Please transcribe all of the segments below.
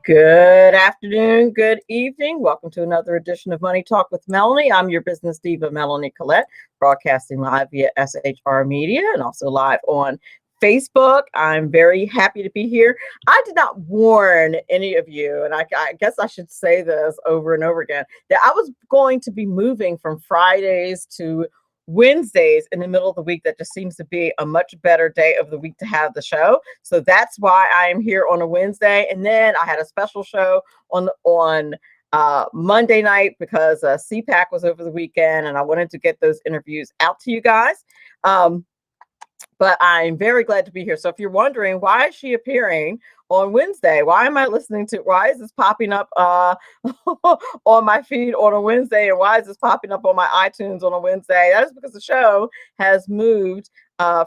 Good afternoon, good evening. Welcome to another edition of Money Talk with Melanie. I'm your business diva, Melanie Collette, broadcasting live via SHR Media and also live on Facebook. I'm very happy to be here. I did not warn any of you, and I guess I should say this over and over again, that I was going to be moving from Fridays to Wednesdays in the middle of the week. That just seems to be a much better day of the week to have the show. So that's why I am here on a Wednesday. And then I had a special show on Monday night because CPAC was over the weekend, and I wanted to get those interviews out to you guys. But I'm very glad to be here. So if you're wondering, why is she appearing on Wednesday? Why am I listening to, why is this popping up on my feed on a Wednesday? And why is this popping up on my iTunes on a Wednesday? That is because the show has moved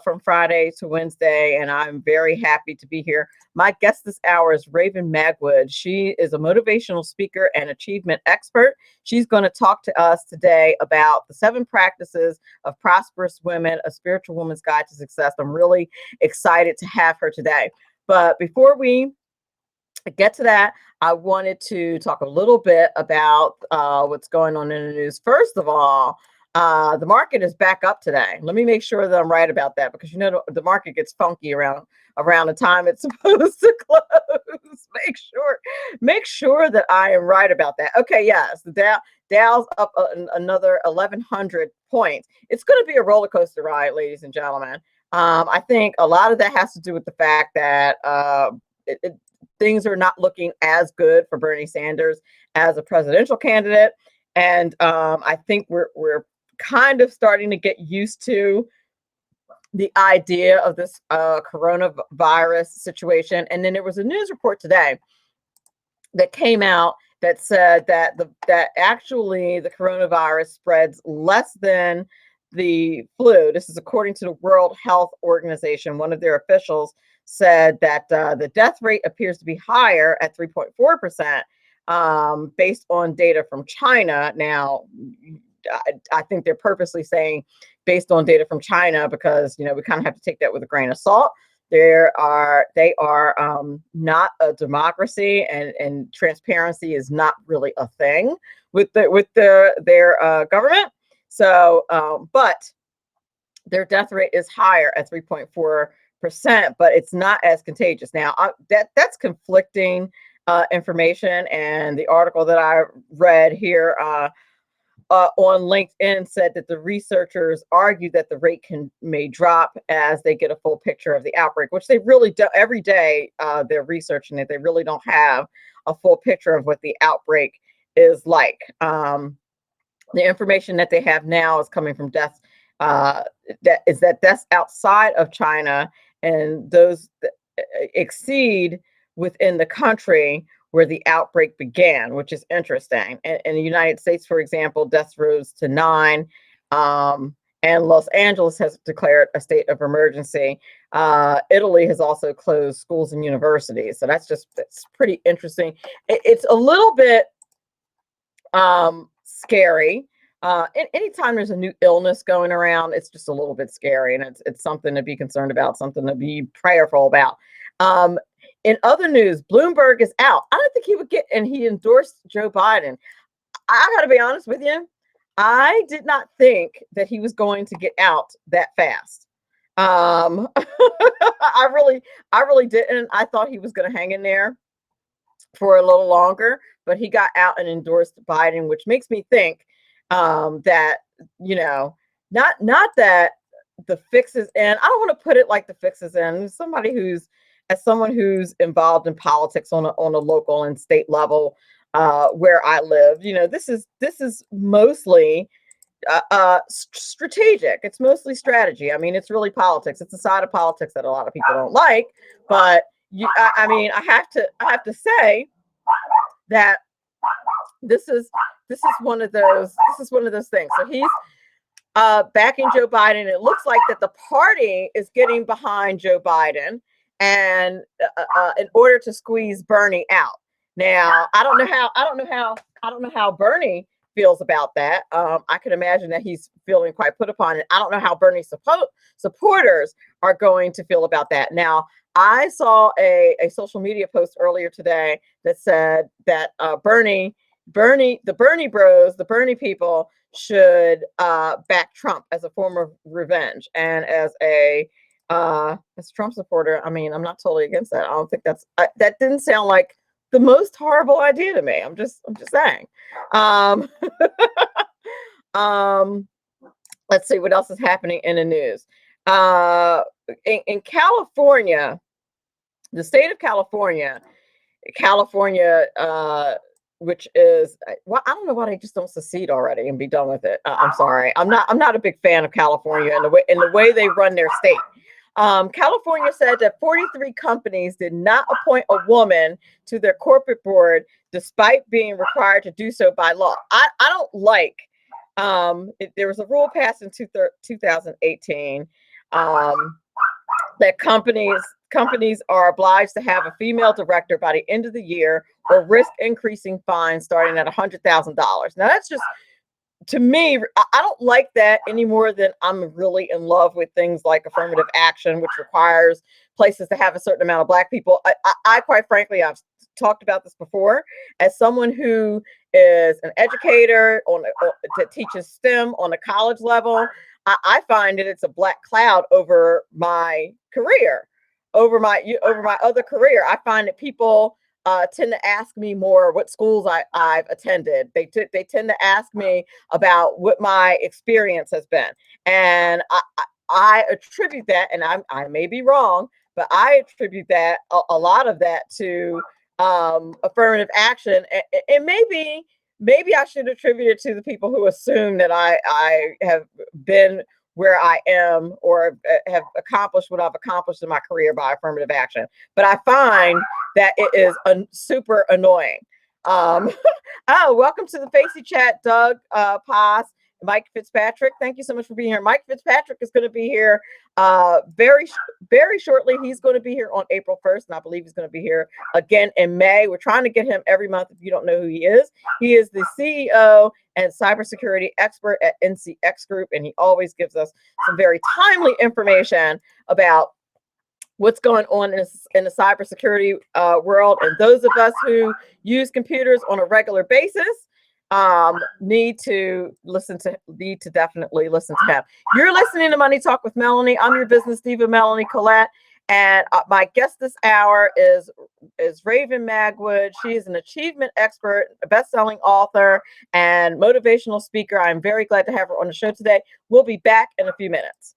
from Friday to Wednesday, and I'm very happy to be here. My guest this hour is Raven Magwood. She is a motivational speaker and achievement expert. She's going to talk to us today about the 7 practices of prosperous women, a spiritual woman's guide to success. I'm really excited to have her today. But before we get to that, I wanted to talk a little bit about what's going on in the news. First of all, the market is back up today. Let me make sure that I'm right about that, because you know the market gets funky around the time it's supposed to close. Make sure that I am right about that. Okay, yes, the Dow's up another 1,100 points. It's going to be a roller coaster ride, ladies and gentlemen. I think a lot of that has to do with the fact that things are not looking as good for Bernie Sanders as a presidential candidate, and I think we're kind of starting to get used to the idea of this coronavirus situation. And then there was a news report today that came out that said that that actually the coronavirus spreads less than the flu. This is according to the World Health Organization. One of their officials said that the death rate appears to be higher at 3.4%, based on data from China. Now, I think they're purposely saying based on data from China because, you know, we kind of have to take that with a grain of salt. They are not a democracy, and transparency is not really a thing with their government. So, but their death rate is higher at 3.4%, but it's not as contagious. Now, that's conflicting information, and the article that I read here on LinkedIn said that the researchers argue that the rate may drop as they get a full picture of the outbreak, which they really do. Every day they're researching it. They really don't have a full picture of what the outbreak is like. The information that they have now is coming from deaths. That deaths outside of China, and those exceed within the country where the outbreak began, which is interesting. In the United States, for example, deaths rose to 9, and Los Angeles has declared a state of emergency. Italy has also closed schools and universities. So that's pretty interesting. It's a little bit scary. Anytime there's a new illness going around, it's just a little bit scary, and it's something to be concerned about, something to be prayerful about. In other news, Bloomberg is out. I don't think he would get, and he endorsed Joe Biden. I got to be honest with you. I did not think that he was going to get out that fast. I really didn't. I thought he was going to hang in there for a little longer, but he got out and endorsed Biden, which makes me think that, you know, not that the fix is in. I don't want to put it like the fix is in. As someone who's involved in politics on a local and state level, where I live, you know, this is mostly strategic. It's mostly strategy. I mean, it's really politics. It's a side of politics that a lot of people don't like, but I mean, I have to say that this is one of those things. So he's backing Joe Biden. It looks like that the party is getting behind Joe Biden, and in order to squeeze Bernie out. Now, I don't know how Bernie feels about that. I can imagine that he's feeling quite put upon, and I don't know how Bernie supporters are going to feel about that. Now, I saw a social media post earlier today that said that the Bernie Bros, the Bernie people should back Trump as a form of revenge. And as a Trump supporter, I mean, I'm not totally against that. I don't think that didn't sound like the most horrible idea to me. I'm just saying. Um, let's see what else is happening in the news. In California, the state of California, which is, well, I don't know why they just don't secede already and be done with it. I'm sorry. I'm not a big fan of California and the way they run their state. California said that 43 companies did not appoint a woman to their corporate board despite being required to do so by law. I don't like, there was a rule passed in 2018 that companies are obliged to have a female director by the end of the year or risk increasing fines starting at $100,000. Now, that's just, to me, I don't like that any more than I'm really in love with things like affirmative action, which requires places to have a certain amount of Black people. I quite frankly, I've talked about this before, as someone who is an educator that teaches STEM on a college level, I find that it's a black cloud over my career, over my other career. I find that people tend to ask me more what schools I've attended. They tend to ask me about what my experience has been, and I attribute that, and I may be wrong, but I attribute that a lot of that to affirmative action, and maybe I should attribute it to the people who assume that I have been where I am or have accomplished what I've accomplished in my career by affirmative action. But I find that it is super annoying. Oh, welcome to the Facey Chat, Doug Paz, Mike Fitzpatrick. Thank you so much for being here. Mike Fitzpatrick is going to be here very shortly. He's going to be here on April 1st, and I believe he's going to be here again in May. We're trying to get him every month. If you don't know who he is the CEO and cybersecurity expert at NCX Group, and he always gives us some very timely information about what's going on in the cybersecurity world. And those of us who use computers on a regular basis need to definitely listen to him. You're listening to Money Talk with Melanie. I'm your business diva, Melanie Collette. And my guest this hour is Raven Magwood. She is an achievement expert, a best-selling author, and motivational speaker. I'm very glad to have her on the show today. We'll be back in a few minutes.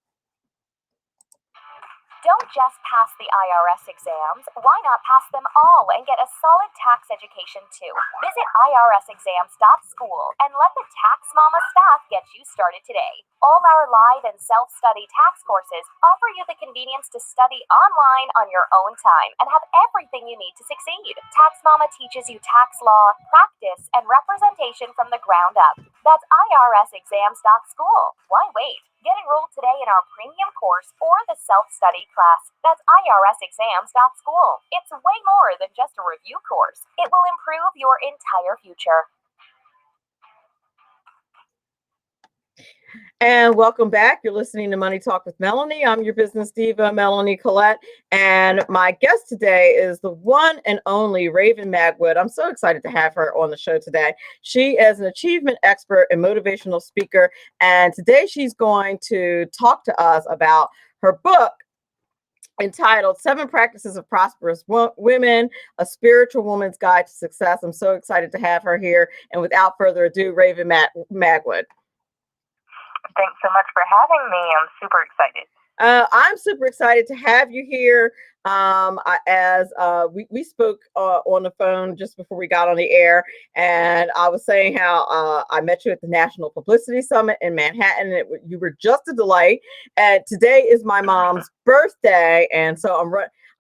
Don't just pass the IRS exams. Why not pass them all and get a solid tax education too? Visit irsexams.school and let the Tax Mama staff get you started today. All our live and self-study tax courses offer you the convenience to study online on your own time and have everything you need to succeed. Tax Mama teaches you tax law, practice, and representation from the ground up. That's irsexams.school. Why wait? Get enrolled today in our premium course or the self-study class. That's irsexams.school. It's way more than just a review course. It will improve your entire future. And welcome back. You're listening to Money Talk with Melanie. I'm your business diva, Melanie Collette. And my guest today is the one and only Raven Magwood. I'm so excited to have her on the show today. She is an achievement expert and motivational speaker. And today she's going to talk to us about her book entitled 7 Practices of Prosperous Women, A Spiritual Woman's Guide to Success. I'm so excited to have her here. And without further ado, Raven Magwood. Thanks so much for having me. I'm super excited. I'm super excited to have you here. We spoke on the phone just before we got on the air, and I was saying how I met you at the National Publicity Summit in Manhattan. You were just a delight. And today is my mom's birthday, and so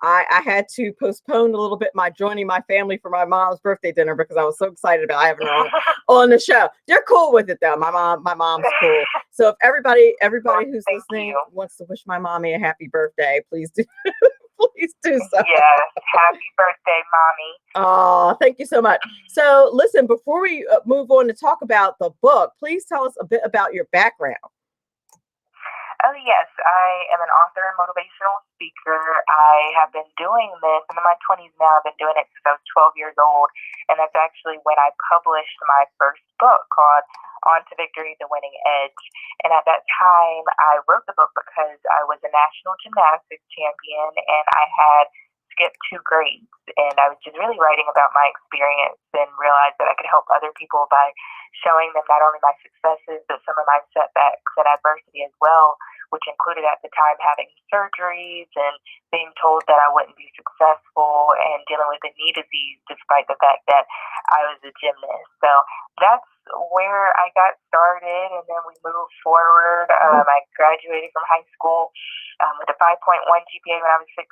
I had to postpone a little bit my joining my family for my mom's birthday dinner because I was so excited about having her on the show. They're cool with it though. My mom's cool. So if everybody who's listening wants to wish my mommy a happy birthday, please do Please do so. Yes. Happy birthday, Mommy. Oh, thank you so much. So listen, before we move on to talk about the book, please tell us a bit about your background. Oh, yes. I am an author and motivational speaker. I have been doing this. I'm in my 20s now. I've been doing it since I was 12 years old. And that's actually when I published my first book called On to Victory, The Winning Edge. And at that time, I wrote the book because I was a national gymnastics champion and I had skipped 2 grades. And I was just really writing about my experience and realized that I could help other people by showing them not only my successes, but some of my setbacks and adversity as well, which included at the time having surgeries and being told that I wouldn't be successful and dealing with a knee disease despite the fact that I was a gymnast. So that's where I got started, and then we moved forward. I graduated from high school with a 5.1 GPA when I was 16,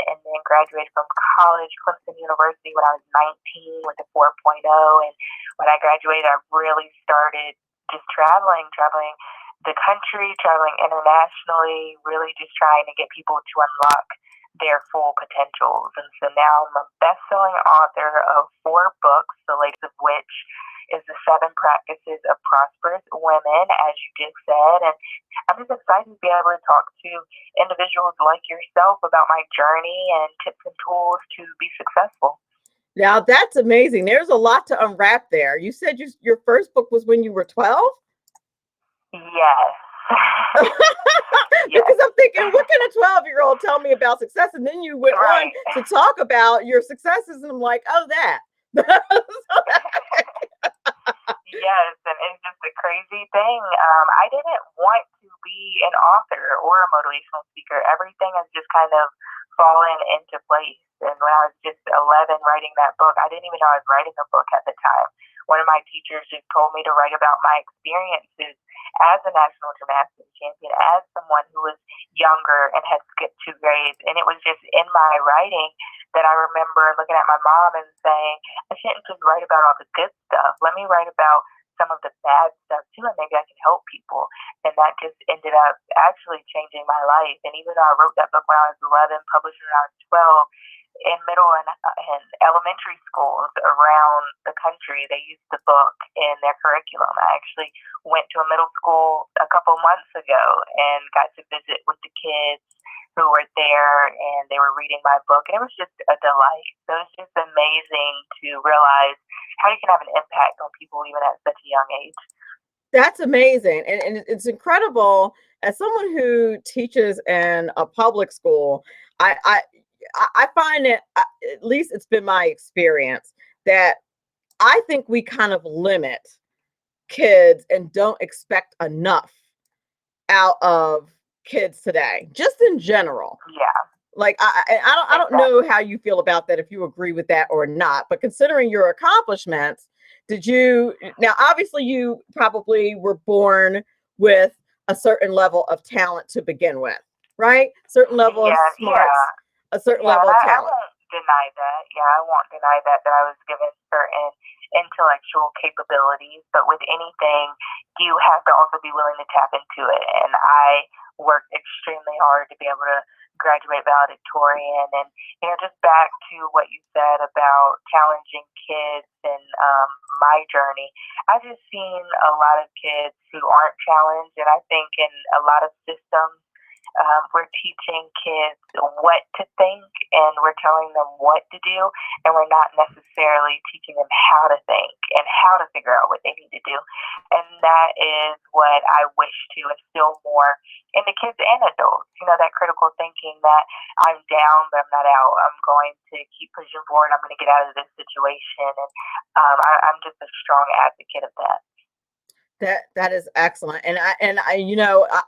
and then graduated from college, Clemson University, when I was 19 with a 4.0. And when I graduated, I really started just traveling the country, traveling internationally, really just trying to get people to unlock their full potentials. And so now I'm a best-selling author of 4 books, the latest of which is The 7 Practices of Prosperous Women, as you just said. And I'm just excited to be able to talk to individuals like yourself about my journey and tips and tools to be successful. Now that's amazing. There's a lot to unwrap there. You said your first book was when you were 12? Yes. Because I'm thinking, what can a 12-year-old tell me about success? And then you went on to talk about your successes, and I'm like, oh, that. Yes, and it's just a crazy thing. I didn't want to be an author or a motivational speaker. Everything has just kind of fallen into place. And when I was just 11 writing that book, I didn't even know I was writing a book at the time. One of my teachers just told me to write about my experiences as a national gymnastics champion, as someone who was younger and had skipped 2 grades. And it was just in my writing that I remember looking at my mom and saying, I shouldn't just write about all the good stuff. Let me write about some of the bad stuff too, and maybe I can help people. And that just ended up actually changing my life. And even though I wrote that book when I was 11, published it when I was 12, in middle and elementary schools around the country, they used the book in their curriculum. I actually went to a middle school a couple months ago and got to visit with the kids who were there, and they were reading my book, and it was just a delight. So it's just amazing to realize how you can have an impact on people even at such a young age. That's amazing. And it's incredible. As someone who teaches in a public school, I find that, at least it's been my experience, that I think we kind of limit kids and don't expect enough out of kids today, just in general. Yeah. Like I don't know how you feel about that, if you agree with that or not. But considering your accomplishments, now obviously you probably were born with a certain level of talent to begin with, right? Certain level of smarts, a certain level of talent. I won't deny that. Yeah, I won't deny that I was given certain intellectual capabilities, but with anything, you have to also be willing to tap into it. And I worked extremely hard to be able to graduate valedictorian. And, just back to what you said about challenging kids and my journey, I've just seen a lot of kids who aren't challenged. And I think in a lot of systems, we're teaching kids what to think and we're telling them what to do, and we're not necessarily teaching them how to think and how to figure out what they need to do. And that is what I wish to instill more in the kids and adults. That critical thinking that I'm down, but I'm not out. I'm going to keep pushing forward. I'm going to get out of this situation. And I'm just a strong advocate of that. That is excellent. And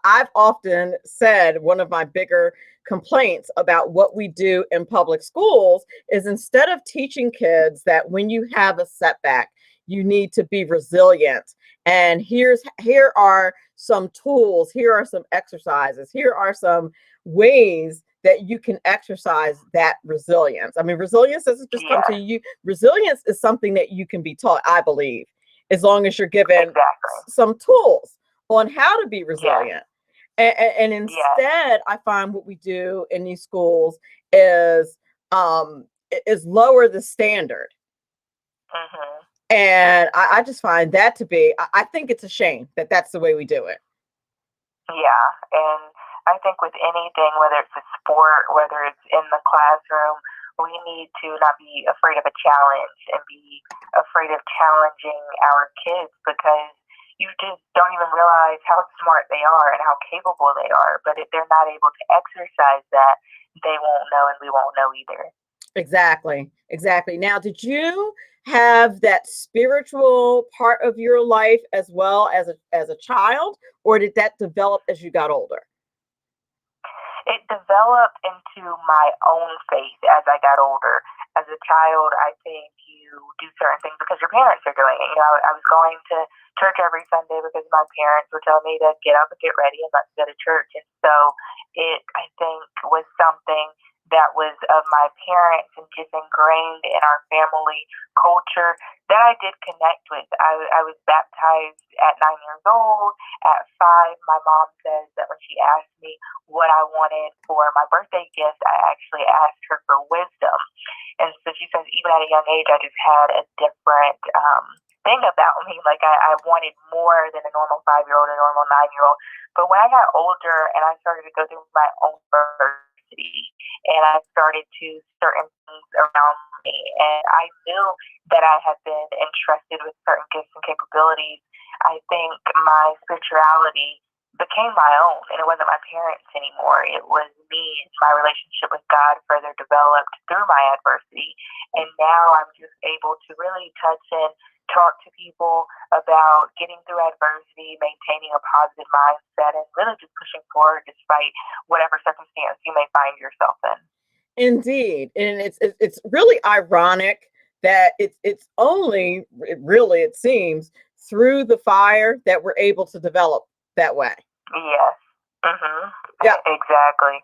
I've often said one of my bigger complaints about what we do in public schools is, instead of teaching kids that when you have a setback, you need to be resilient. And here are some tools, here are some exercises, here are some ways that you can exercise that resilience. I mean, resilience doesn't just come to you. Resilience is something that you can be taught, I believe, as long as you're given some tools on how to be resilient. And Yes. instead, I find what we do in these schools is lower the standard. Mhm. And I just find that to be, I think it's a shame that that's the way we do it. Yeah, and I think with anything, whether it's a sport, whether it's in the classroom, we need to not be afraid of a challenge and be afraid of challenging our kids, because you just don't even realize how smart they are and how capable they are. But if they're not able to exercise that, they won't know and we won't know either. Exactly. Exactly. Now, did you have that spiritual part of your life as well as a child, or did that develop as you got older? It developed into my own faith as I got older. As a child, I think you do certain things because your parents are doing it. You know, I was going to church every Sunday because my parents would tell me to get up and get ready and let's go to church. And so it, I think, was something that was of my parents and just ingrained in our family culture that I did connect with. I was baptized at 9 years old. At 5, my mom says that when she asked me what I wanted for my birthday gift, I actually asked her for wisdom. And so she says, even at a young age, I just had a different thing about me. Like I wanted more than a normal 5-year-old, a normal 9-year-old. But when I got older and I started to go through my own university and I started to certain things around me, and I knew that I had been entrusted with certain gifts and capabilities, I think my spirituality became my own, and it wasn't my parents anymore. It was me. My relationship with God further developed through my adversity, and now I'm just able to really touch and talk to people about getting through adversity, maintaining a positive mindset, and really just pushing forward despite whatever circumstance you may find yourself in. Indeed, and it's really ironic that it's only really, it seems, through the fire that we're able to develop that way. Yes. Mhm. Yeah, Exactly.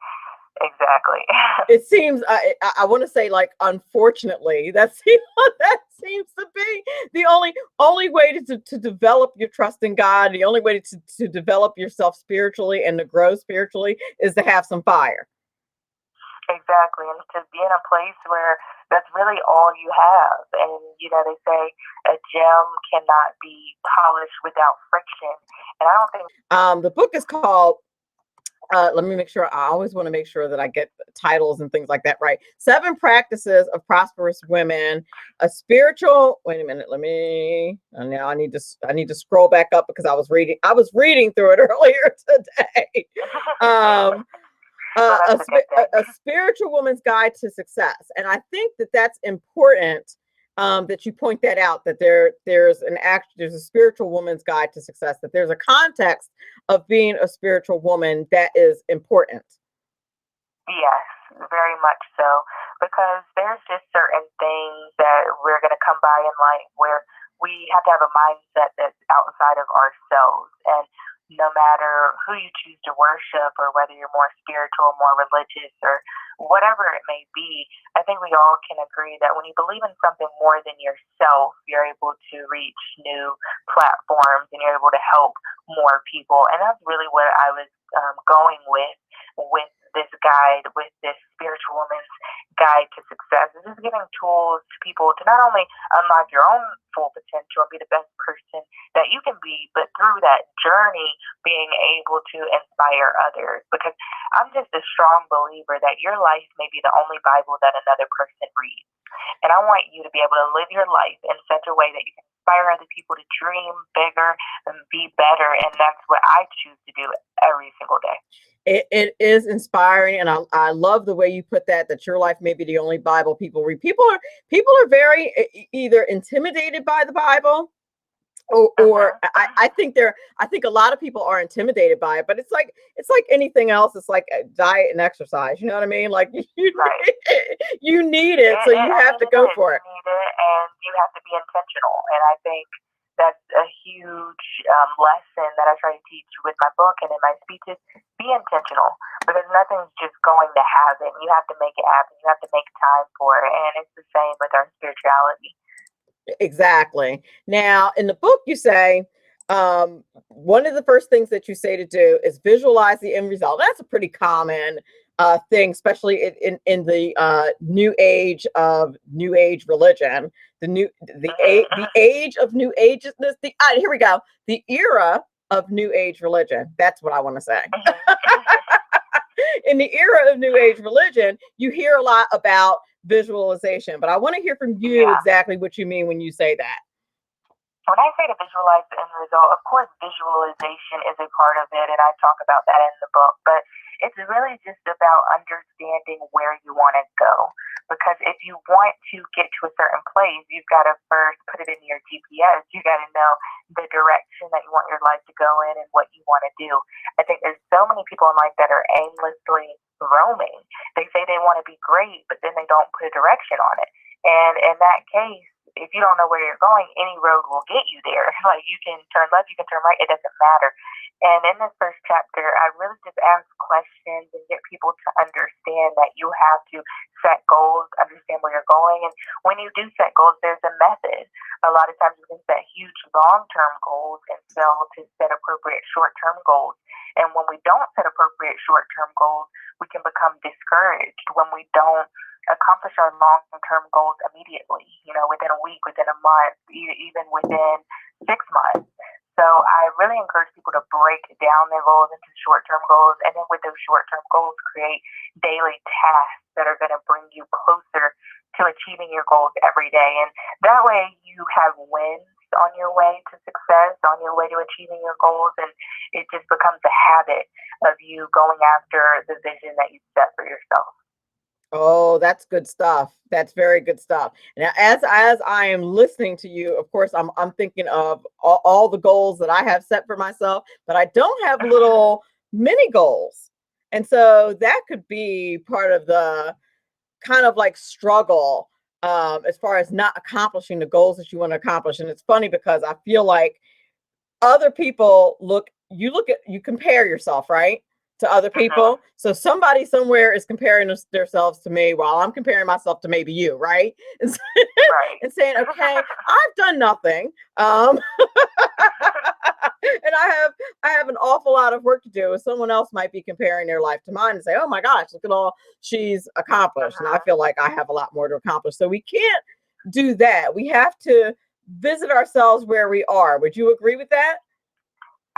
Exactly. it seems I want to say, like, unfortunately, that seems that seems to be the only way to develop your trust in God, the only way to develop yourself spiritually and to grow spiritually is to have some fire. Exactly, and to be in a place where that's really all you have. And you know, they say a gem cannot be polished without friction. And I don't think. The book is called, let me make sure. I always want to make sure that I get titles and things like that right. 7 Practices of Prosperous Women. A spiritual. Wait a minute. Let me. Now I need to scroll back up because I was reading through it earlier today. Um, Well, that's a good thing. a spiritual woman's guide to success, and I think that that's important, that you point that out, that there's a spiritual woman's guide to success, that there's a context of being a spiritual woman that is important. Yes, very much so. Because there's just certain things that we're going to come by in life where we have to have a mindset that's outside of ourselves. And no matter who you choose to worship, or whether you're more spiritual, more religious, or whatever it may be, I think we all can agree that when you believe in something more than yourself, you're able to reach new platforms and you're able to help more people. And that's really what I was going with this guide, with this spiritual woman's guide to success. This is giving tools to people to not only unlock your own full potential and be the best person that you can be, but through that journey, being able to inspire others. Because I'm just a strong believer that your life may be the only Bible that another person reads. And I want you to be able to live your life in such a way that you can inspire other people to dream bigger and be better. And that's what I choose to do every single day. It is inspiring, and I love the way you put that your life may be the only Bible people read. People are very either intimidated by the Bible, or I think a lot of people are intimidated by it, but it's like anything else. It's like diet and exercise. You know what I mean? Like Right. you need it, so you have to go for it. You need it, and you have to be intentional. And I think that's a huge lesson that I try to teach with my book and in my speeches. Be intentional, because nothing's just going to happen. You have to make it happen. You have to make time for it. And it's the same with our spirituality. Exactly. Now, in the book, you say, one of the first things that you say to do is visualize the end result. That's a pretty common thing, especially in the new age of new age religion, the age of new ageness. Here we go. The era of new age religion. That's what I want to say. In the era of new age religion, you hear a lot about visualization, but I want to hear from you exactly what you mean when you say that. When I say to visualize the end result, of course, visualization is a part of it, and I talk about that in the book, but it's really just about understanding where you want to go. Because if you want to get to a certain place, you've got to first put it in your GPS. You got to know the direction that you want your life to go in and what you want to do. I think there's so many people in life that are aimlessly roaming. They say they want to be great, but then they don't put a direction on it. And in that case, if you don't know where you're going, any road will get you there. Like you can turn left, you can turn right, it doesn't matter. And in this first chapter, I really just ask questions and get people to understand that you have to set goals, understand where you're going. And when you do set goals, there's a method. A lot of times we can set huge long-term goals and fail to set appropriate short-term goals. And when we don't set appropriate short-term goals, we can become discouraged when we don't accomplish our long-term goals immediately, within a week, within a month, even within 6 months. So I really encourage people to break down their goals into short-term goals, and then with those short-term goals, create daily tasks that are going to bring you closer to achieving your goals every day. And that way you have wins on your way to success, on your way to achieving your goals, and it just becomes a habit of you going after the vision that you set for yourself. Oh, that's good stuff. That's very good stuff. Now, as I am listening to you, of course, I'm thinking of all the goals that I have set for myself, but I don't have little mini goals. And so that could be part of the kind of like struggle as far as not accomplishing the goals that you want to accomplish. And it's funny because I feel like other people you compare yourself, right? To other people. So somebody somewhere is comparing themselves to me while I'm comparing myself to maybe you, right? And, Right. and saying, okay, I've done nothing. And I have an awful lot of work to do. Someone else might be comparing their life to mine and say, oh my gosh, look at all she's accomplished. And I feel like I have a lot more to accomplish. So we can't do that. We have to visit ourselves where we are. Would you agree with that?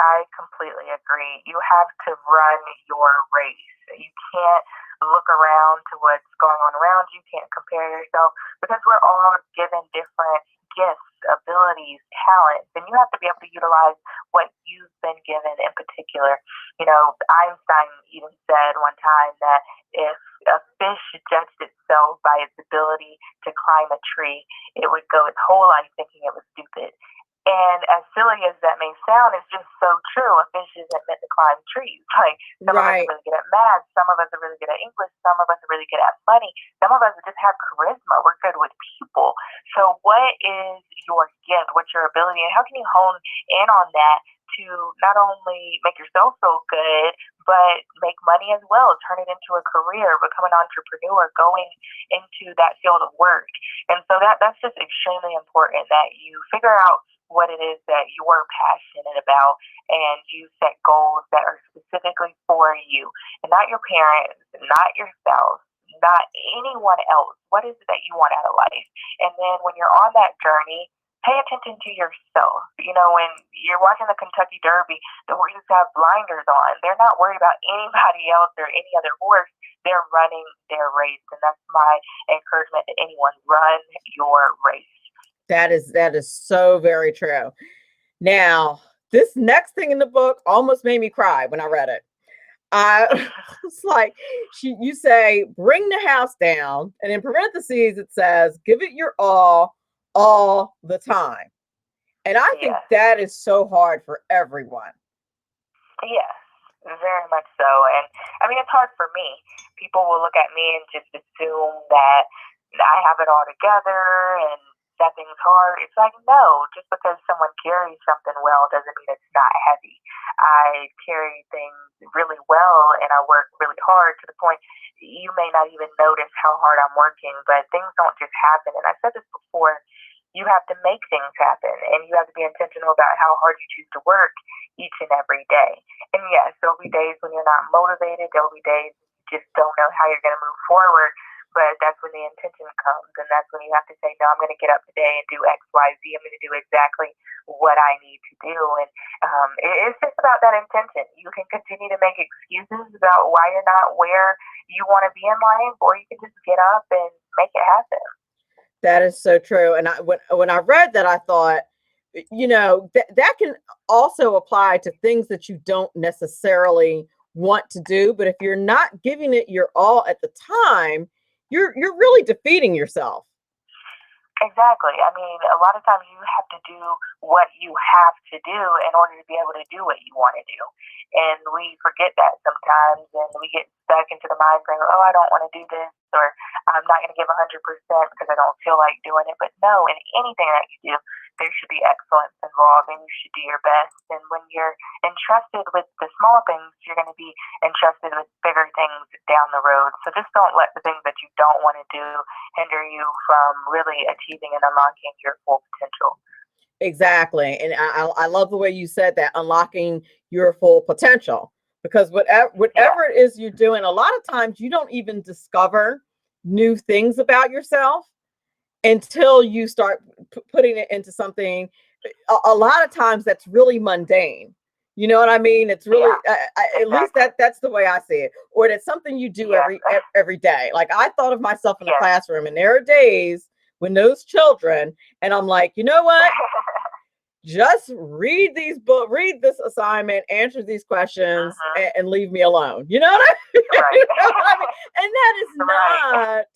I completely agree. You have to run your race. You can't look around to what's going on around you. You can't compare yourself because we're all given different gifts, abilities, talents, and you have to be able to utilize what you've been given in particular. Einstein even said one time that if a fish judged itself by its ability to climb a tree, it would go its whole life thinking it was stupid. And as silly as that may sound, it's just so true. A fish isn't meant to climb trees. Like some of us are really good at math, some of us are really good at English, some of us are really good at money, some of us just have charisma. We're good with people. So what is your gift? What's your ability? And how can you hone in on that to not only make yourself feel good, but make money as well, turn it into a career, become an entrepreneur, going into that field of work. And so that's just extremely important that you figure out what it is that you're passionate about and you set goals that are specifically for you and not your parents, not your spouse, not anyone else. What is it that you want out of life? And then when you're on that journey, pay attention to yourself. When you're watching the Kentucky Derby, the horses have blinders on. They're not worried about anybody else or any other horse. They're running their race. And that's my encouragement to anyone. Run your race. That is so very true. Now, this next thing in the book almost made me cry when I read it. I was like, you say, bring the house down. And in parentheses, it says, give it your all the time. And I think that is so hard for everyone. Yes, very much so. And I mean, it's hard for me. People will look at me and just assume that I have it all together and nothing's hard. It's like, no, just because someone carries something well doesn't mean it's not heavy. I carry things really well and I work really hard to the point you may not even notice how hard I'm working, but things don't just happen. And I said this before, you have to make things happen, and you have to be intentional about how hard you choose to work each and every day. And yes, there'll be days when you're not motivated. There'll be days you just don't know how you're going to move forward. But that's when the intention comes, and that's when you have to say, no, I'm going to get up today and do X, Y, Z. I'm going to do exactly what I need to do. And it's just about that intention. You can continue to make excuses about why you're not where you want to be in life, or you can just get up and make it happen. That is so true. And when I read that, I thought, that can also apply to things that you don't necessarily want to do. But if you're not giving it your all at the time, you're really defeating yourself. Exactly. I mean, a lot of times you have to do what you have to do in order to be able to do what you want to do. And we forget that sometimes, and we get stuck into the mind frame, oh, I don't want to do this, or I'm not going to give 100% because I don't feel like doing it. But no, in anything that you do, there should be excellence involved, and you should do your best. And when you're entrusted with the small things, you're going to be entrusted with bigger things down the road. So just don't let the things that you don't want to do hinder you from really achieving and unlocking your full potential. Exactly. And I love the way you said that, unlocking your full potential, because whatever it is you're doing, a lot of times you don't even discover new things about yourself until you start putting it into something. A lot of times that's really mundane. You know what I mean? It's really, at least that's the way I see it. Or that's something you do every day. Like, I thought of myself in the classroom, and there are days when those children, and I'm like, you know what? Just read these books, read this assignment, answer these questions, and leave me alone. You know what I mean? You know what I mean? And that is not,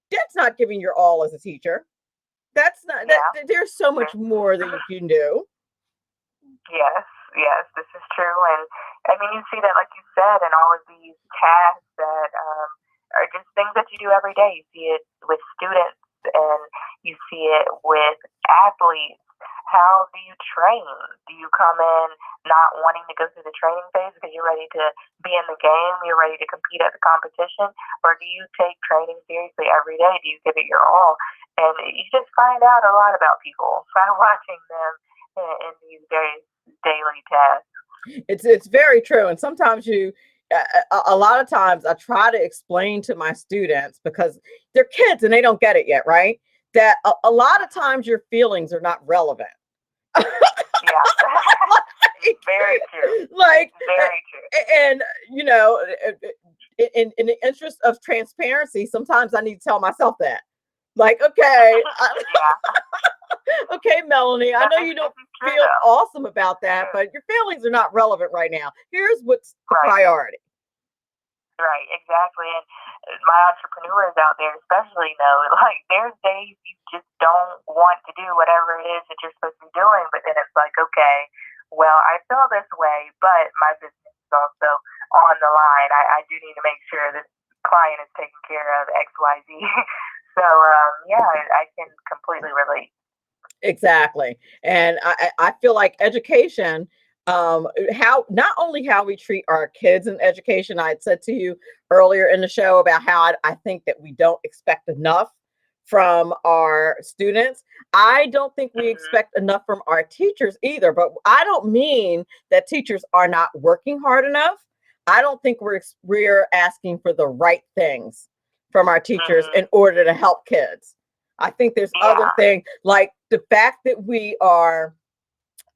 that's not giving your all as a teacher. That's not, there's so much more that you can do. Yes, this is true. And I mean, you see that, like you said, in all of these tasks that are just things that you do every day. You see it with students, and you see it with athletes. How do you train? Do you come in not wanting to go through the training phase because you're ready to be in the game, you're ready to compete at the competition? Or do you take training seriously every day? Do you give it your all? And you just find out a lot about people by watching them in these daily tasks. It's very true. And sometimes a lot of times I try to explain to my students, because they're kids and they don't get it yet, right? That a lot of times your feelings are not relevant. Very true. Like, very true. And in the interest of transparency, sometimes I need to tell myself that. Like, okay, okay, Melanie, I know you don't feel awesome about that, but your feelings are not relevant right now. Here's what's the priority. Right, exactly. And my entrepreneurs out there especially know, like, there's days you just don't want to do whatever it is that you're supposed to be doing, but then it's like, okay, well, I feel this way, but my business is also on the line. I do need to make sure this client is taken care of, X, Y, Z. So, I can completely relate. Exactly. And I feel like education, how not only how we treat our kids in education. I had said to you earlier in the show about how I think that we don't expect enough from our students. I don't think we expect enough from our teachers either, but I don't mean that teachers are not working hard enough. I don't think we're asking for the right things from our teachers in order to help kids. I think there's other things, like the fact that we are,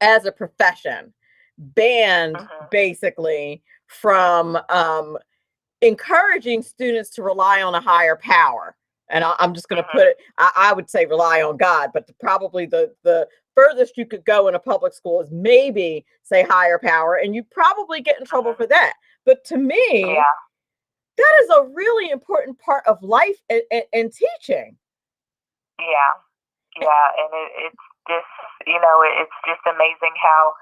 as a profession, banned basically from encouraging students to rely on a higher power. And I'm just going to put it, I would say rely on God, but probably the furthest you could go in a public school is maybe say higher power, and you probably get in trouble for that. But to me, that is a really important part of life and teaching. And it's just, it's just amazing how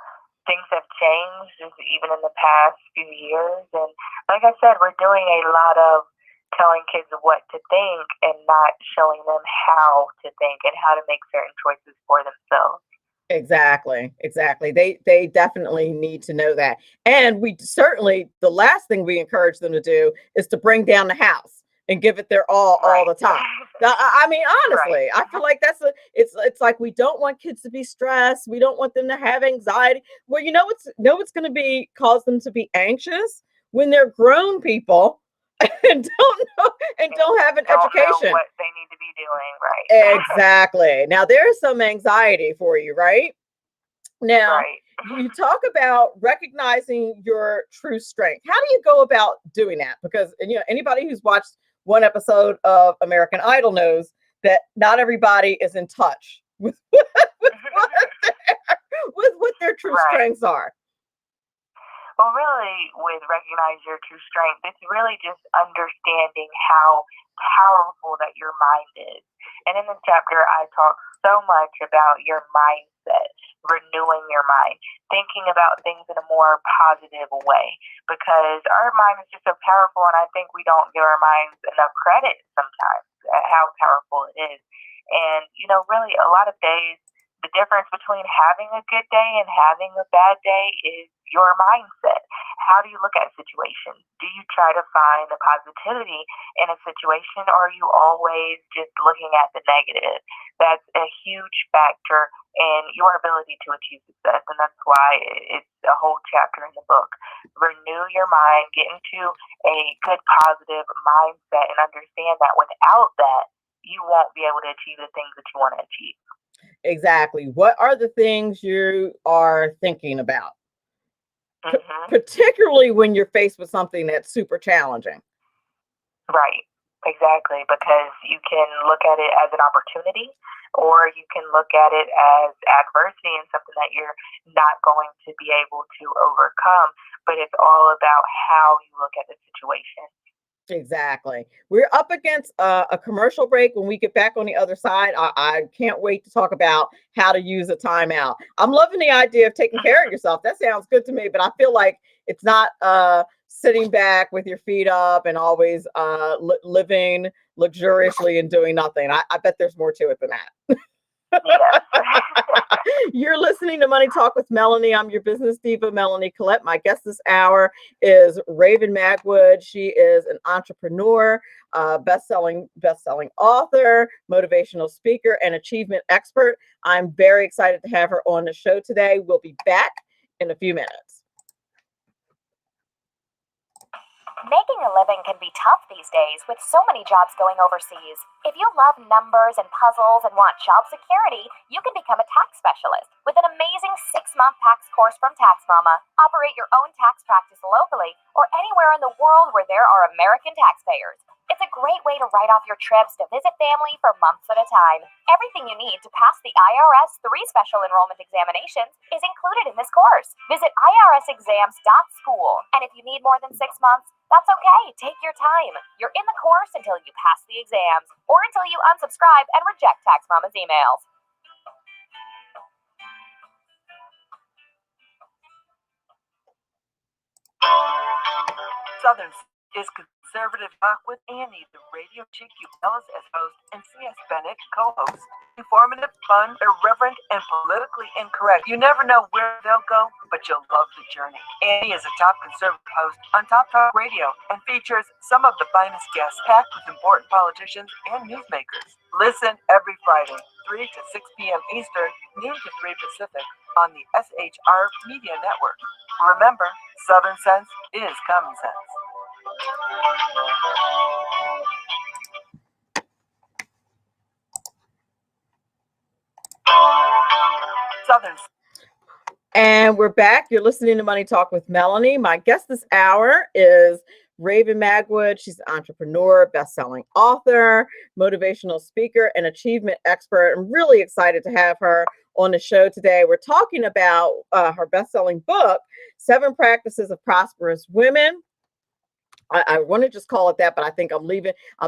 things have changed just even in the past few years. And like I said, we're doing a lot of telling kids what to think and not showing them how to think and how to make certain choices for themselves. Exactly. They definitely need to know that. And we certainly, the last thing we encourage them to do is to bring down the house and give it their all the time. Now, I mean, honestly, I feel like it's it's like, we don't want kids to be stressed. We don't want them to have anxiety. Well, what's going to be cause them to be anxious when they're grown people and don't have an don't education. know what they need to be doing, right? Exactly. Now there's some anxiety for you, right? Now, Right. you talk about recognizing your true strength. How do you go about doing that? Because anybody who's watched one episode of American Idol knows that not everybody is in touch with what their true Right. strengths are. Well, really, with recognize your true strength, it's really just understanding how powerful that your mind is. And in this chapter, I talk so much about your mindset, renewing your mind, thinking about things in a more positive way, because our mind is just so powerful, and I think we don't give our minds enough credit sometimes at how powerful it is. And, really, a lot of days, the difference between having a good day and having a bad day is your mindset. How do you look at situations? Do you try to find the positivity in a situation, or are you always just looking at the negative? That's a huge factor in your ability to achieve success, and that's why it's a whole chapter in the book. Renew your mind, get into a good positive mindset, and understand that without that, you won't be able to achieve the things that you want to achieve. Exactly. What are the things you are thinking about? Particularly when you're faced with something that's super challenging. Right. Exactly. Because you can look at it as an opportunity, or you can look at it as adversity and something that you're not going to be able to overcome. But it's all about how you look at the situation. Exactly. We're up against a commercial break. When we get back on the other side, I can't wait to talk about how to use a timeout. I'm loving the idea of taking care of yourself. That sounds good to me, but I feel like it's not sitting back with your feet up and always living luxuriously and doing nothing. I bet there's more to it than that. You're listening to Money Talk with Melanie. I'm your business diva, Melanie Collette. My guest this hour is Raven Magwood. She is an entrepreneur, best-selling author, motivational speaker, and achievement expert. I'm very excited to have her on the show today. We'll be back in a few minutes. Making a living can be tough these days with so many jobs going overseas. If you love numbers and puzzles and want job security, you can become a tax specialist with an amazing 6-month tax course from Tax Mama. Operate your own tax practice locally or anywhere in the world where there are American taxpayers. It's a great way to write off your trips to visit family for months at a time. Everything you need to pass the IRS 3 special enrollment examinations is included in this course. Visit irsexams.school, and if you need more than 6 months, that's okay. Take your time. You're in the course until you pass the exams or until you unsubscribe and reject Tax Mama's emails. Southern is conservative talk with Annie, the radio chick you Ellis as host, and C.S. Bennett co-host. Informative, fun, irreverent, and politically incorrect. You never know where they'll go, but you'll love the journey. Annie is a top conservative host on Top Talk Radio and features some of the finest guests packed with important politicians and newsmakers. Listen every Friday, 3 to 6 p.m. Eastern, noon to 3 Pacific, on the SHR Media Network. Remember, Southern sense is common sense. Southern. And we're back. You're listening to Money Talk with Melanie. My guest this hour is Raven Magwood. She's an entrepreneur, best-selling author, motivational speaker, and achievement expert. I'm really excited to have her on the show today. We're talking about her best-selling book, 7 Practices of Prosperous Women. I want to just call it that, but I think I'm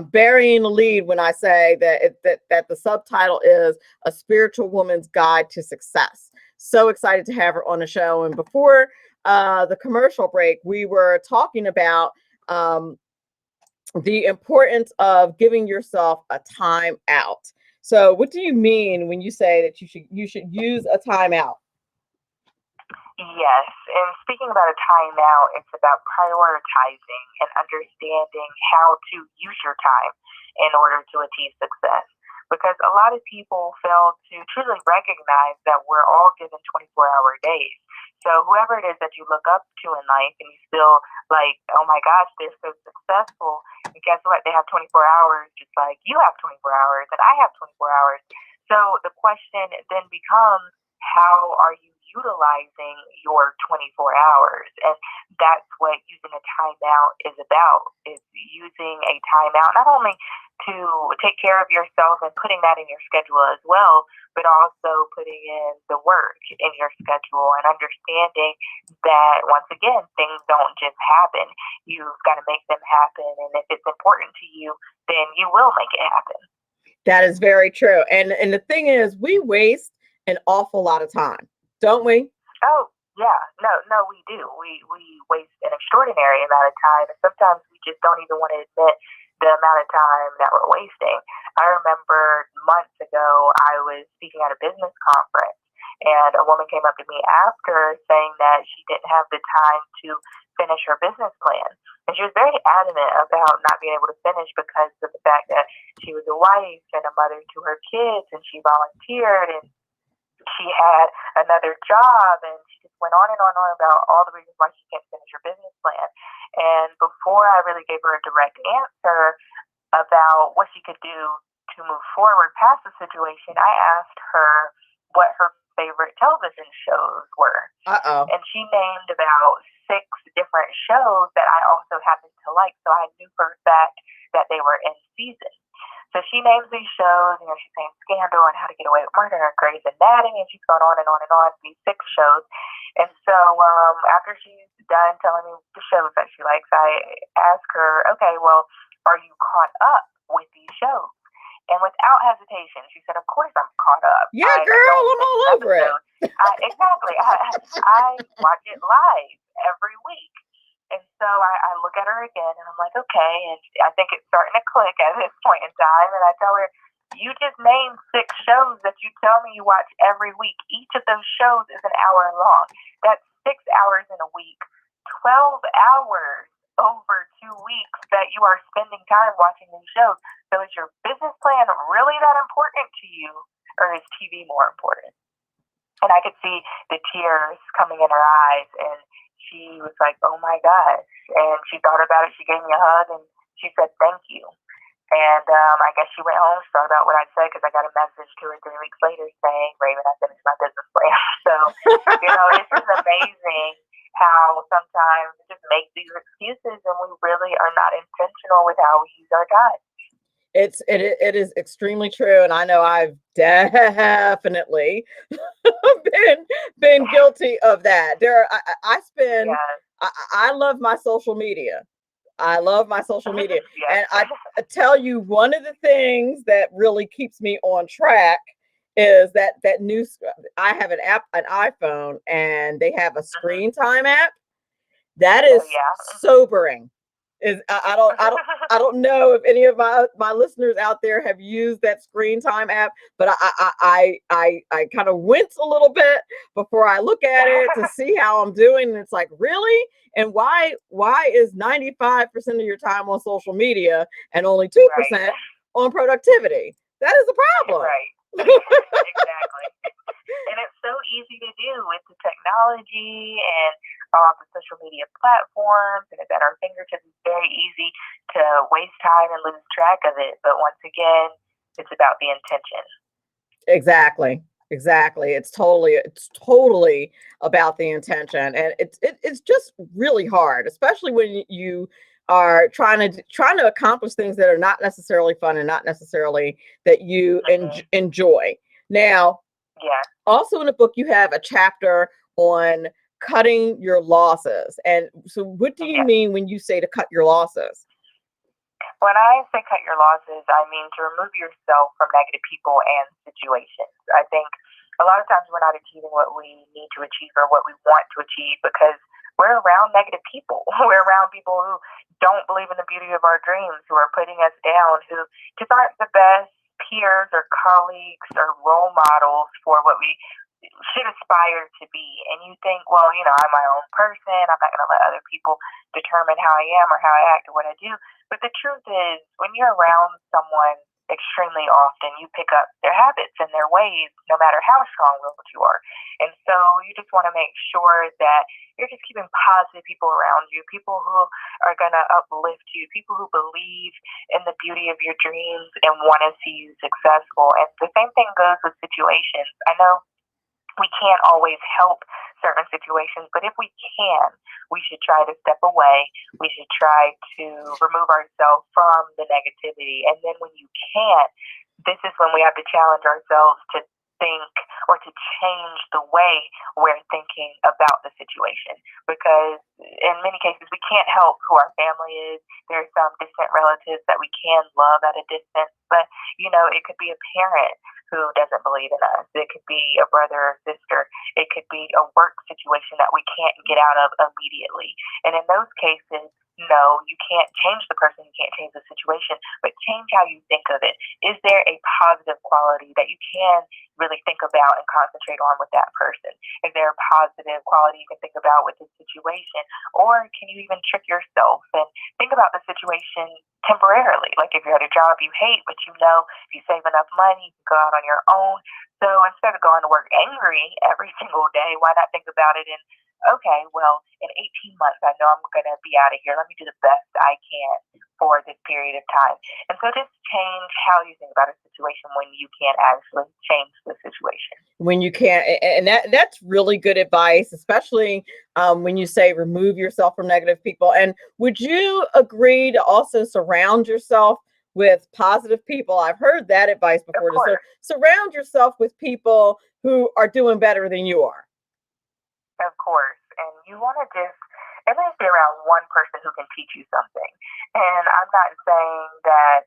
burying the lead when I say that the subtitle is A Spiritual Woman's Guide to Success. So excited to have her on the show. And before the commercial break, we were talking about the importance of giving yourself a time out. So what do you mean when you say that you should use a time out? Yes, and speaking about a timeout, it's about prioritizing and understanding how to use your time in order to achieve success. because a lot of people fail to truly recognize that we're all given 24-hour days. So whoever it is that you look up to in life and you feel like, oh my gosh, they're so successful, and guess what? They have 24 hours just like you have 24 hours and I have 24 hours. So the question then becomes, how are you utilizing your 24 hours? And that's what using a timeout is about, is using a timeout not only to take care of yourself and putting that in your schedule as well, but also putting in the work in your schedule and understanding that, once again, things don't just happen. You've got to make them happen. And if it's important to you, then you will make it happen. That is very true. And the thing is, we waste an awful lot of time, don't we? Oh, yeah. No, we do. We waste an extraordinary amount of time, and sometimes we just don't even want to admit the amount of time that we're wasting. I remember months ago, I was speaking at a business conference, and a woman came up to me after saying that she didn't have the time to finish her business plan. And she was very adamant about not being able to finish because of the fact that she was a wife and a mother to her kids, and she volunteered, and she had another job, and she just went on and on and on about all the reasons why she can't finish her business plan. And before I really gave her a direct answer about what she could do to move forward past the situation, I asked her what her favorite television shows were. And she named about 6 different shows that I also happened to like. So I knew for a fact that they were in season. So she names these shows, she's saying Scandal and How to Get Away with Murder and Grey's Anatomy, and she's going on and on and on, these 6 shows. And so after she's done telling me the shows that she likes, I ask her, okay, well, are you caught up with these shows? And without hesitation, she said, of course I'm caught up. Yeah, girl, I'm all over it. Exactly. I watch it live every week. And so I look at her again, and I'm like, okay. And I think it's starting to click at this point in time. And I tell her, you just named 6 shows that you tell me you watch every week. Each of those shows is an hour long. That's 6 hours in a week, 12 hours over 2 weeks that you are spending time watching these shows. So is your business plan really that important to you, or is TV more important? And I could see the tears coming in her eyes, and she was like, oh my gosh. And she thought about it. She gave me a hug, and she said, thank you. And I guess she went home, thought about what I said, because I got a message 2 or 3 weeks later saying, Raven, I finished my business plan. So, it's just amazing how sometimes we just make these excuses and we really are not intentional with how we use our time. It is extremely true, and I know I've definitely been guilty of that. I love my social media. I love my social media, and I tell you, one of the things that really keeps me on track is that new. I have an iPhone, and they have a screen time app that is sobering. I don't know if any of my listeners out there have used that screen time app, but I kind of wince a little bit before I look at it to see how I'm doing. And it's like, really? And why is 95% of your time on social media and only 2% on productivity? That is a problem. Right. Exactly. And it's so easy to do with the technology and all the social media platforms, and it's at our fingertips. It's very easy to waste time and lose track of it. But once again, it's about the intention. Exactly. It's totally about the intention, and it's just really hard, especially when you are trying to accomplish things that are not necessarily fun and not necessarily that you enjoy. Now, also in the book, you have a chapter on cutting your losses. And so what do you mean when you say to cut your losses? When I say cut your losses, I mean to remove yourself from negative people and situations. I think a lot of times we're not achieving what we need to achieve or what we want to achieve because we're around negative people. We're around people who don't believe in the beauty of our dreams, who are putting us down, who just aren't the best peers or colleagues or role models for what we should aspire to be. And you think, well, I'm my own person. I'm not going to let other people determine how I am or how I act or what I do. But the truth is, when you're around someone extremely often. You pick up their habits and their ways, no matter how strong-willed you are. And so you just want to make sure that you're just keeping positive people around you, people who are going to uplift you, people who believe in the beauty of your dreams and want to see you successful. And the same thing goes with situations. I know we can't always help certain situations, but if we can, we should try to step away. We should try to remove ourselves from the negativity. And then when you can't, this is when we have to challenge ourselves to think or to change the way we're thinking about the situation. Because in many cases, we can't help who our family is. There are some distant relatives that we can love at a distance, but it could be a parent who doesn't believe in us. It could be a brother or sister. It could be a work situation that we can't get out of immediately. And in those cases, no, you can't change the person, you can't change the situation, but change how you think of it. Is there a positive quality that you can really think about and concentrate on with that person? Is there a positive quality you can think about with the situation? Or can you even trick yourself and think about the situation temporarily? Like if you're at a job you hate, but if you save enough money, you can go out on your own. So instead of going to work angry every single day, why not think about it in, okay, well, in 18 months, I know I'm going to be out of here. Let me do the best I can for this period of time. And so just change how you think about a situation when you can't actually change the situation. When you can't, and that's really good advice, especially when you say remove yourself from negative people. And would you agree to also surround yourself with positive people? I've heard that advice before. So surround yourself with people who are doing better than you are. Of course. And you want to just at least be around one person who can teach you something. And I'm not saying that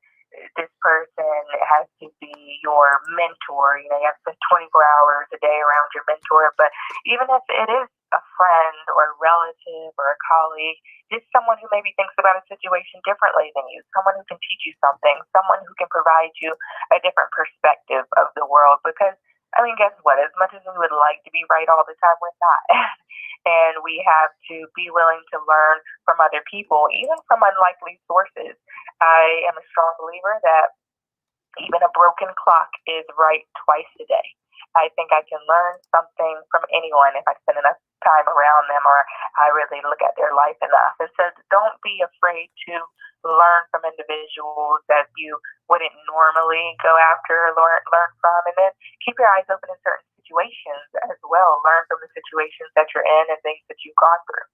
this person has to be your mentor. You have to spend 24 hours a day around your mentor. But even if it is a friend or a relative or a colleague, just someone who maybe thinks about a situation differently than you, someone who can teach you something, someone who can provide you a different perspective of the world. Because guess what? As much as we would like to be right all the time, we're not. And we have to be willing to learn from other people, even from unlikely sources. I am a strong believer that even a broken clock is right twice a day. I think I can learn something from anyone if I spend enough time around them or I really look at their life enough. And so don't be afraid to learn from individuals that you wouldn't normally go after or learn from. And then keep your eyes open in certain situations as well. Learn from the situations that you're in and things that you've gone through.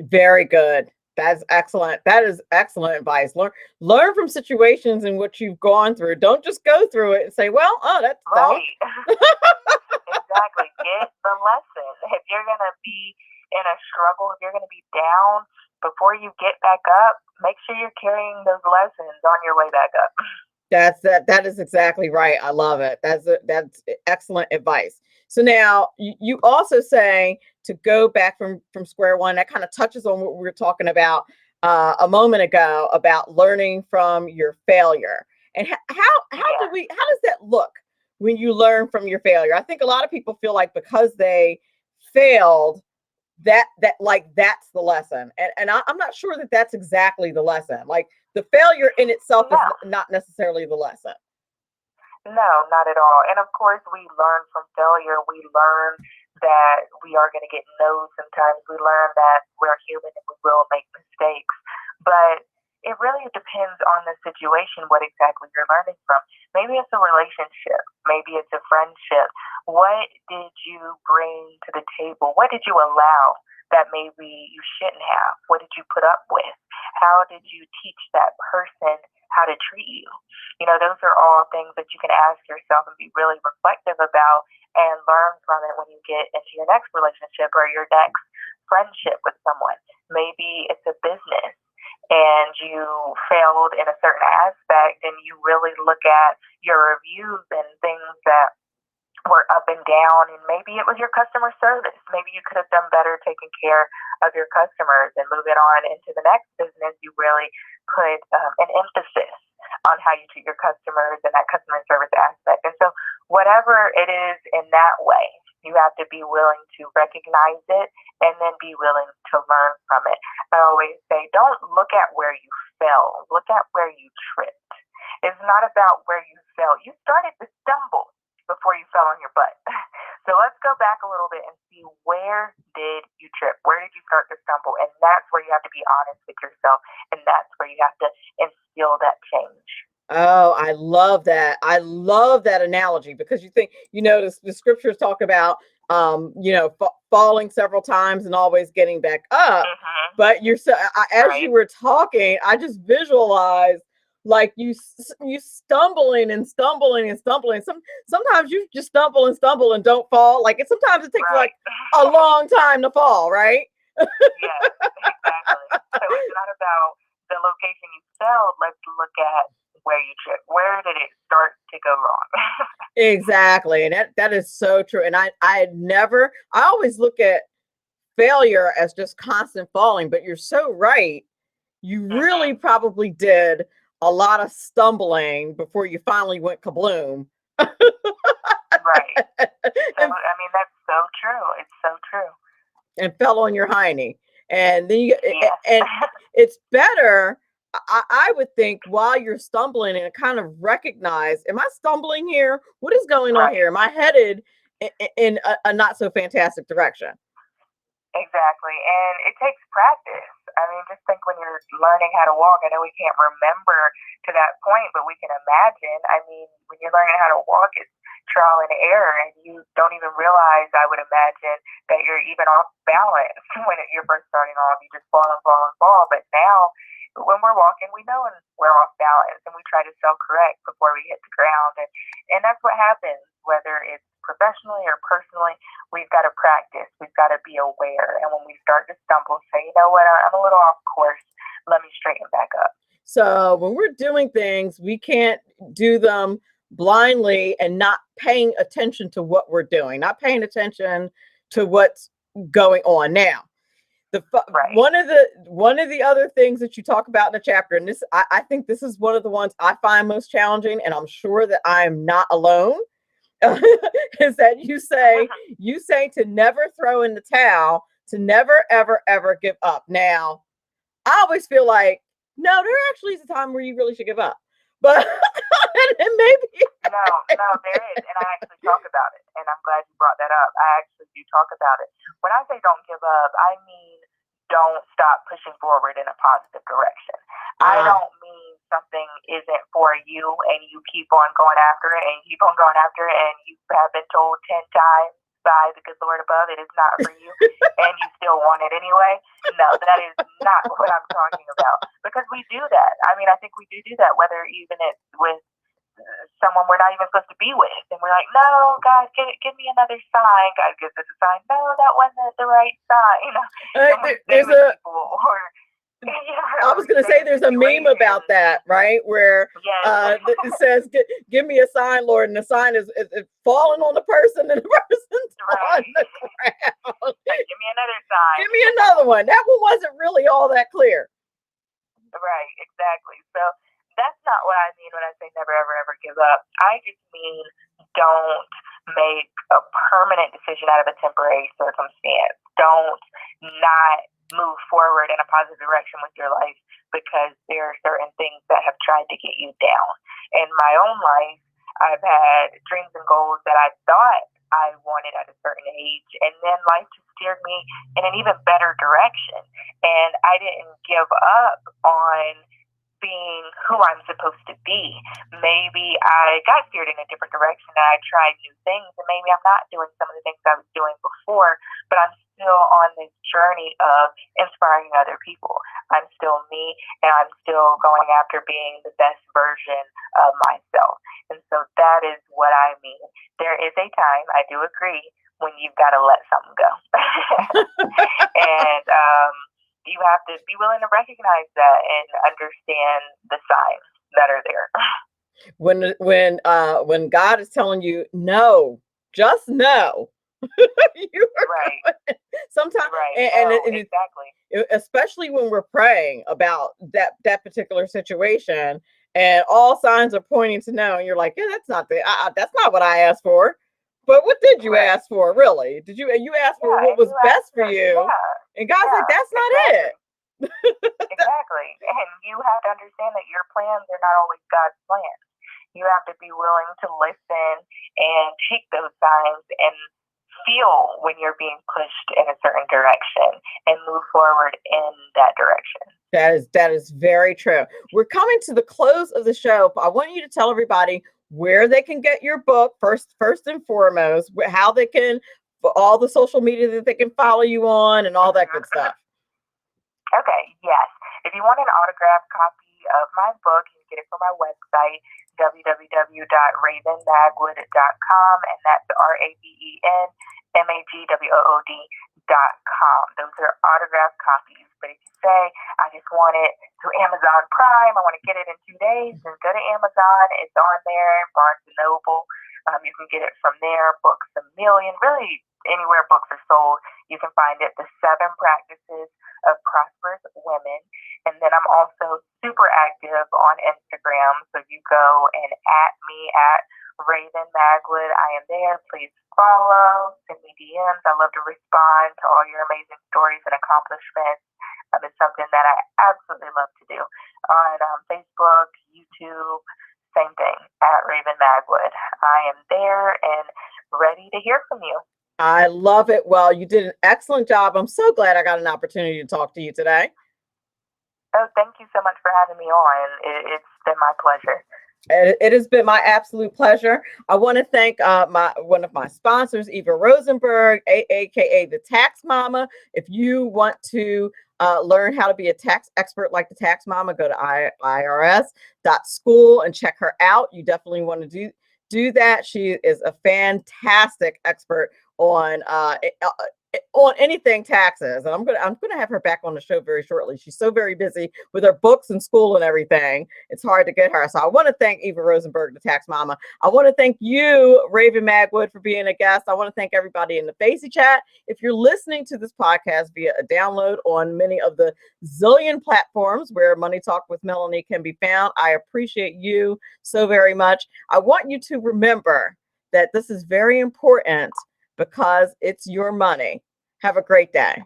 Very good. That's excellent. That is excellent advice. Learn from situations in which you've gone through. Don't just go through it and say, well, that's right. Exactly. Get the lesson. If you're going to be in a struggle, if you're going to be down, before you get back up, make sure you're carrying those lessons on your way back up. That is exactly right. I love it. That's excellent advice. So now you also say to go back from square one. That kind of touches on what we were talking about a moment ago about learning from your failure. And how does that look when you learn from your failure? I think a lot of people feel like because they failed, that's the lesson. And I'm not sure that that's exactly the lesson. Like the failure in itself is not necessarily the lesson. No, not at all. And of course, we learn from failure. We learn that we are going to get no's sometimes. We learn that we're human and we will make mistakes. But it really depends on the situation, what exactly you're learning from. Maybe it's a relationship. Maybe it's a friendship. What did you bring to the table? What did you allow that maybe you shouldn't have? What did you put up with? How did you teach that person how to treat you? Those are all things that you can ask yourself and be really reflective about and learn from it when you get into your next relationship or your next friendship with someone. Maybe it's a business and you failed in a certain aspect and you really look at your reviews and things that were up and down, and maybe it was your customer service. Maybe you could have done better taking care of your customers, and moving on into the next business, you really put an emphasis on how you treat your customers and that customer service aspect. And so whatever it is in that way, you have to be willing to recognize it and then be willing to learn from it. I always say, don't look at where you fell, look at where you tripped. It's not about where you fell. You started to stumble before you fell on your butt. So let's go back a little bit and see, where did you trip? Where did you start to stumble? And that's where you have to be honest with yourself. And that's where you have to instill that change. Oh, I love that. I love that analogy, because you think, the scriptures talk about, falling several times and always getting back up. But as you Right. were talking, I just visualized like you stumbling and stumbling and stumbling. Sometimes you just stumble and don't fall. Sometimes it takes Right. like a long time to fall, right? Yes, exactly. So it's not about the location you fell. Let's look at where you tripped. Where did it start to go wrong? Exactly. And that is so true. And I always look at failure as just constant falling, but you're so right. You really probably did a lot of stumbling before you finally went kabloom. Right. So, and, I mean, that's so true. It's so true. and fell on your hiney. And then Yes. and it's better, I would think, while you're stumbling, and kind of recognize, am I stumbling here? What is going on Right. here? Am I headed in a not so fantastic direction? Exactly. And it takes practice. I mean, just think, when you're learning how to walk, I know we can't remember to that point, but we can imagine. I mean, when you're learning how to walk, it's trial and error, and you don't even realize, I would imagine, that you're even off balance when you're first starting off. You just fall and fall and fall. But now, when we're walking, we know when we're off balance, and we try to self correct before we hit the ground. And that's what happens, whether it's professionally or personally. We've got to practice. We've got to be aware. And when we start to stumble, say, you know what, I'm a little off course. Let me straighten back up. So when we're doing things, we can't do them blindly and not paying attention to what we're doing, not paying attention to what's going on. Now, Right. one of the other things that you talk about in the chapter, and this, I think this is one of the ones I find most challenging, and I'm sure that I am not alone, is that you say to never throw in the towel, to never ever ever give up. Now, I always feel like, no, there actually is a time where you really should give up, but and maybe No, there is. And I actually talk about it. And I'm glad you brought that up. I actually do talk about it. When I say don't give up, I mean, don't stop pushing forward in a positive direction. I don't mean something isn't for you and you keep on going after it and you keep on going after it, and you have been told 10 times by the good Lord above it is not for you, and you still want it anyway. No, that is not what I'm talking about. Because we do that. I mean, I think we do that, whether even it's with someone we're not even supposed to be with, and we're like, no, God, give me another sign. God gives us a sign. No, that wasn't the right sign. And we stay with people, or I was going to say, there's a meme about that, right? Where yes. it says, give me a sign, Lord. And the sign is falling on the person, and the person's on the ground. Like, give me another sign. Give me another one. That one wasn't really all that clear. Right, exactly. So that's not what I mean when I say never, ever, ever give up. I just mean, don't make a permanent decision out of a temporary circumstance. Don't not move forward in a positive direction with your life because there are certain things that have tried to get you down. In my own life, I've had dreams and goals that I thought I wanted at a certain age, and then life just steered me in an even better direction. And I didn't give up on being who I'm supposed to be. Maybe I got steered in a different direction and I tried new things, and maybe I'm not doing some of the things I was doing before, but I'm still on this journey of inspiring other people. I'm still me, and I'm still going after being the best version of myself. And so that is what I mean. There is a time, I do agree, when you've got to let something go. And you have to be willing to recognize that and understand the signs that are there. When God is telling you no, just no. You are right. Sometimes, right. and Exactly. Especially when we're praying about that particular situation, and all signs are pointing to no, and you're like, yeah, that's not what I asked for. But what did you ask for, really? Did you ask for what was best for you? Yeah. And God's like, that's not it. Exactly. Exactly. And you have to understand that your plans are not always God's plans. You have to be willing to listen and take those signs and feel when you're being pushed in a certain direction and move forward in that direction. That is very true. We're coming to the close of the show. I want you to tell everybody where they can get your book first and foremost, how they can, for all the social media that they can follow you on and all that good stuff. Okay, yes. If you want an autographed copy of my book, you can get it from my website, www.ravenmagwood.com, and that's RAVENMAGWOOD.com. Those are autographed copies. But if you say, I just want it through Amazon Prime, I want to get it in 2 days, then go to Amazon. It's on there, Barnes & Noble. You can get it from there, Books A Million, really anywhere books are sold. You can find it, The 7 Practices of Prosperous Women. And then I'm also super active on Instagram. So you go and at me at Raven Magwood. I am there. Please follow, send me DMs. I love to respond to all your amazing stories and accomplishments. It's something that I absolutely love to do on Facebook, YouTube, same thing at Raven Magwood. I am there and ready to hear from you. I love it. Well, you did an excellent job. I'm so glad I got an opportunity to talk to you today. Oh, thank you so much for having me on. It's been my pleasure. It has been my absolute pleasure. I want to thank one of my sponsors, Eva Rosenberg, aka the Tax Mama. If you want to learn how to be a tax expert like the Tax Mama, go to irs.school and check her out. You definitely want to do that. She is a fantastic expert on anything taxes, and I'm gonna have her back on the show very shortly. She's so very busy with her books and school and everything, it's hard to get her. So I want to thank Eva Rosenberg, the Tax Mama. I want to thank you, Raven Magwood, for being a guest. I want to thank everybody in the Facey chat. If you're listening to this podcast via a download on many of the zillion platforms where Money Talk with Melanie can be found, I appreciate you so very much. I want you to remember that this is very important because it's your money. Have a great day.